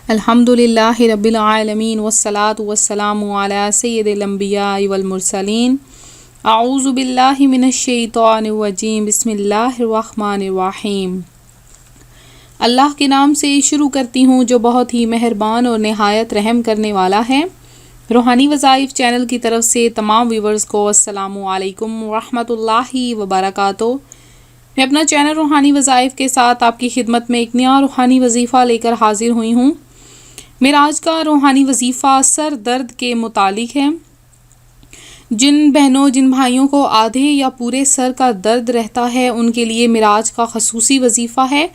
अल्हम्दुलिल्लाहि रब्बिल आलमीन वस्सलातु वस्सलामु अला सय्यिदिल अंबिया वल मुरसलीन अऊज़ु बिल्लाहि मिनश शैतानिर रजीम बिस्मिल्लाहिर रहमानिर रहीम। अल्लाह के नाम से शुरू करती हूँ जो बहुत ही मेहरबान और नहायत रहम करने वाला है। रूहानी वज़ाइफ चैनल की तरफ से तमाम व्यूवर्स को अस्सलामु अलैकुम रहमतुल्लाहि व बरकातुहू। मैं अपना चैनल रूहानी वज़ाइफ के साथ आपकी खिदमत में एक नया रूहानी वजीफ़ा लेकर हाजिर हुई हूँ। मेरा आज का रूहानी वजीफ़ा सर दर्द के मुतालिक है। जिन बहनों जिन भाइयों को आधे या पूरे सर का दर्द रहता है उनके लिए मेरा आज का खसूसी वजीफ़ा है।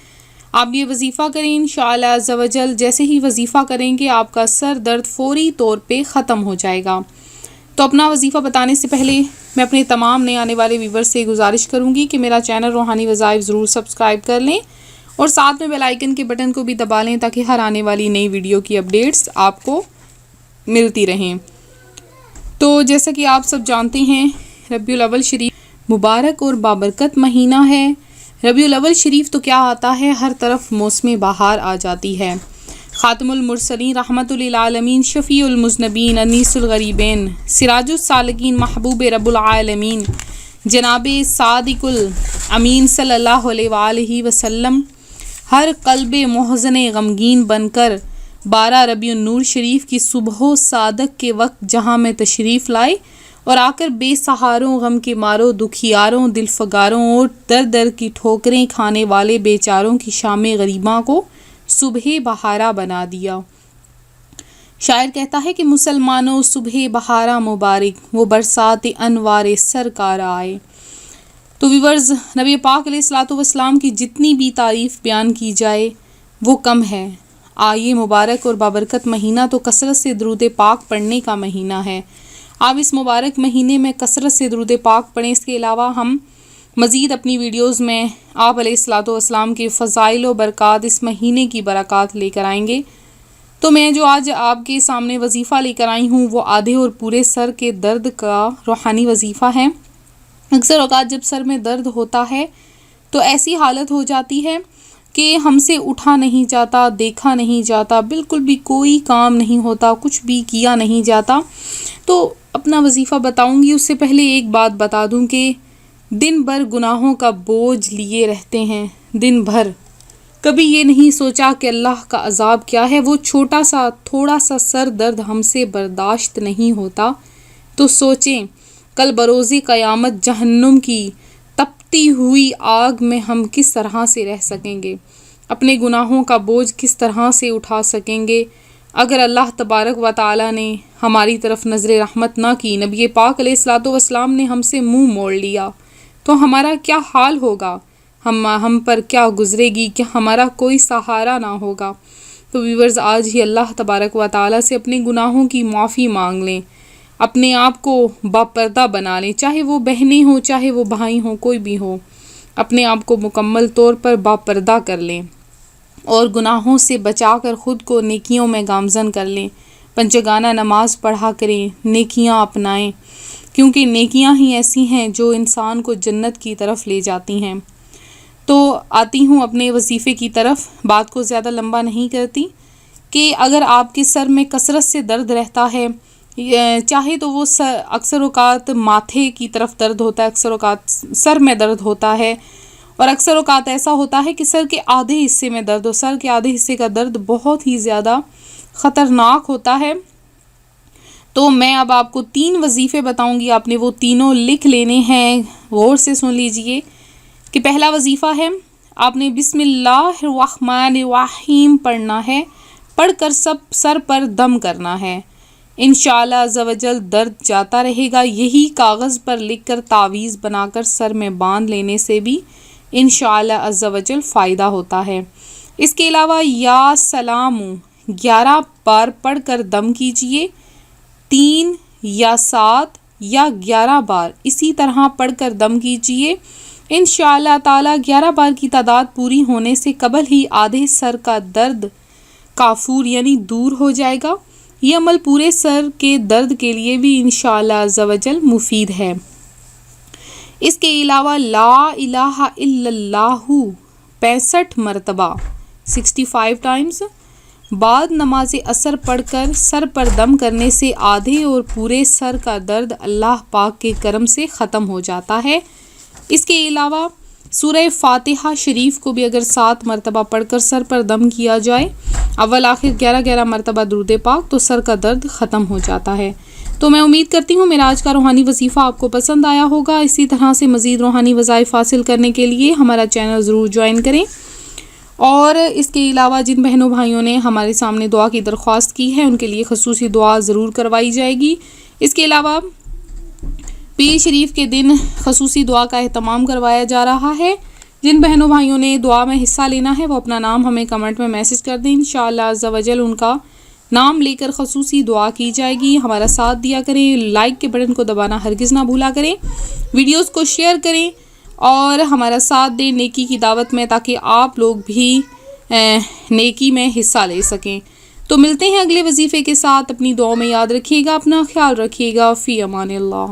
आप ये वजीफ़ा करें इंशाअल्लाह अज़्ज़ा वजल। जैसे ही वजीफ़ा करेंगे आपका सर दर्द फौरी तौर पे ख़त्म हो जाएगा। तो अपना वजीफ़ा बताने से पहले मैं अपने तमाम नए आने वाले व्यूवर्स से गुजारिश करूँगी कि मेरा चैनल रूहानी वज़ाइफ ज़रूर सब्सक्राइब कर लें और साथ में बेल आइकन के बटन को भी दबा लें ताकि हर आने वाली नई वीडियो की अपडेट्स आपको मिलती रहें। तो जैसा कि आप सब जानते हैं रबीउल अव्वल शरीफ मुबारक और बाबरकत महीना है। रबीउल अव्वल शरीफ तो क्या आता है, हर तरफ मौसम बहार आ जाती है। खातमुल मुरसलीन रहमतुल लिल आलमीन शफ़ीउल मुज़नबीन अनीसुल गरीबैन सिराजुस सालिकीन महबूब रब्बुल आलमीन जनाबे सादिकुल अमीन सल्लल्लाहु अलैहि वसल्लम हर कल्बे मोहज़ने गमगीन बनकर 12 रबीउन नूर शरीफ की सुबह सादक के वक्त जहाँ में तशरीफ़ लाए और आकर बेसहारों गम के मारों दुखियारों दिलफगारों और दर दर की ठोकरें खाने वाले बेचारों की शाम गरीबा को सुबह बहारा बना दिया। शायर कहता है कि मुसलमानों सुबह बहारा मुबारक वो बरसात अनवार सरकार आए। तो व्यूअर्स, नबी पाक अलैहिस्सलातु वस्सलाम की जितनी भी तारीफ़ बयान की जाए वो कम है। ये मुबारक और बाबरकत महीना तो कसरत से दरूद पाक पढ़ने का महीना है। आप इस मुबारक महीने में कसरत से दरूद पाक पढ़ें। इसके अलावा हम मज़ीद अपनी वीडियोज़ में आप अलैहिस्सलातु वस्सलाम के फ़ज़ाइल व बरक़ात इस महीने की बरक़ात लेकर आएंगे। तो मैं जो आज आपके सामने वजीफ़ा लेकर आई हूँ वो आधे और पूरे सर के दर्द का रूहानी वजीफ़ा है। अक्सर औक़ात जब सर में दर्द होता है तो ऐसी हालत हो जाती है कि हमसे उठा नहीं जाता, देखा नहीं जाता, बिल्कुल भी कोई काम नहीं होता, कुछ भी किया नहीं जाता। तो अपना वजीफ़ा बताऊंगी उससे पहले एक बात बता दूं कि दिन भर गुनाहों का बोझ लिए रहते हैं। दिन भर कभी ये नहीं सोचा कि अल्लाह का अज़ाब क्या है। वो छोटा सा थोड़ा सा सर दर्द हमसे बर्दाश्त नहीं होता तो सोचें कल बरोज़े क़यामत जहन्नुम की तपती हुई आग में हम किस तरह से रह सकेंगे, अपने गुनाहों का बोझ किस तरह से उठा सकेंगे अगर अल्लाह तबारक व तआला ने हमारी तरफ नज़र रहमत ना की, नबी पाक अलैहिस्सलातु वस्सलाम ने हमसे मुंह मोड़ लिया तो हमारा क्या हाल होगा, हम पर क्या गुजरेगी, क्या हमारा कोई सहारा ना होगा। तो व्यूअर्स, आज ही अल्लाह तबारक व तआला से अपने गुनाहों की माफ़ी मांग लें, अपने आप को बापर्दा बना लें, चाहे वो बहनें हों चाहे वो भाई हों, कोई भी हो, अपने आप को मुकम्मल तौर पर बापर्दा कर लें और गुनाहों से बचाकर ख़ुद को नेकियों में गामज़न कर लें। पंचगाना नमाज पढ़ा करें, नेकियां अपनाएं, क्योंकि नेकियां ही ऐसी हैं जो इंसान को जन्नत की तरफ ले जाती हैं। तो आती हूँ अपने वजीफ़े की तरफ, बात को ज़्यादा लंबा नहीं करती कि अगर आपके सर में कसरत से दर्द रहता है, चाहे तो वो अक्सर औक़ात माथे की तरफ दर्द होता है, अक्सर औक़ात सर में दर्द होता है और अक्सर औक़ात ऐसा होता है कि सर के आधे हिस्से में दर्द हो। सर के आधे हिस्से का दर्द बहुत ही ज़्यादा ख़तरनाक होता है। तो मैं अब आपको 3 वजीफ़े बताऊंगी, आपने वो तीनों लिख लेने हैं। गौर से सुन लीजिए कि पहला वजीफ़ा है, आपने बिस्मिल्लाहिर्रहमानिर्रहीम पढ़ना है, पढ़कर सब सर पर दम करना है। इंशाअल्लाह अज़्ज़ा वजल दर्द जाता रहेगा। यही कागज़ पर लिखकर तावीज़ बनाकर सर में बांध लेने से भी इंशाअल्लाह अज़्ज़ा वजल फ़ायदा होता है। इसके अलावा या सलाम 11 बार पढ़कर दम कीजिए, 3 या 7 या 11 बार इसी तरह पढ़कर दम कीजिए। इंशाअल्लाह ताला 11 बार की तादाद पूरी होने से कबल ही आधे सर का दर्द काफूर यानी दूर हो जाएगा। ये अमल पूरे सर के दर्द के लिए भी इंशाअल्लाह अज़्ज़ा वजल मुफीद है। इसके अलावा ला इलाहा इल्लल्लाहु 65 मरतबा 65 टाइम्स بعد نماز عصر پڑھ کر سر پر دم کرنے سے آدھے اور پورے سر کا درد اللہ پاک کے کرم سے ختم ہو جاتا ہے۔ اس کے علاوہ سورہ فاتحہ شریف کو بھی اگر 7 مرتبہ پڑھ کر سر پر دم کیا جائے، اول آخر 11 مرتبہ درود پاک، تو سر کا درد ختم ہو جاتا ہے۔ تو میں امید کرتی ہوں میرا آج کا روحانی وظیفہ آپ کو پسند آیا ہوگا۔ اسی طرح سے مزید روحانی وظائف حاصل کرنے کے لیے ہمارا چینل ضرور جوائن کریں، اور اس کے علاوہ جن بہنوں بھائیوں نے ہمارے سامنے دعا کی درخواست کی ہے ان کے لیے خصوصی دعا ضرور کروائی جائے گی۔ اس کے علاوہ پیر شریف کے دن خصوصی دعا کا اہتمام کروایا جا رہا ہے۔ جن بہنوں بھائیوں نے دعا میں حصہ لینا ہے وہ اپنا نام ہمیں کمنٹ میں میسج کر دیں، انشاءاللہ عز و جل ان کا نام لے کر خصوصی دعا کی جائے گی۔ ہمارا ساتھ دیا کریں، لائک کے بٹن کو دبانا ہرگز نہ بھولا کریں، ویڈیوز کو شیئر کریں اور ہمارا ساتھ دیں نیکی کی دعوت میں، تاکہ آپ لوگ بھی نیکی میں حصہ لے سکیں۔ تو ملتے ہیں اگلے وظیفے کے ساتھ، اپنی دعاؤں میں یاد رکھیے گا، اپنا خیال رکھیے گا، فی امان اللہ۔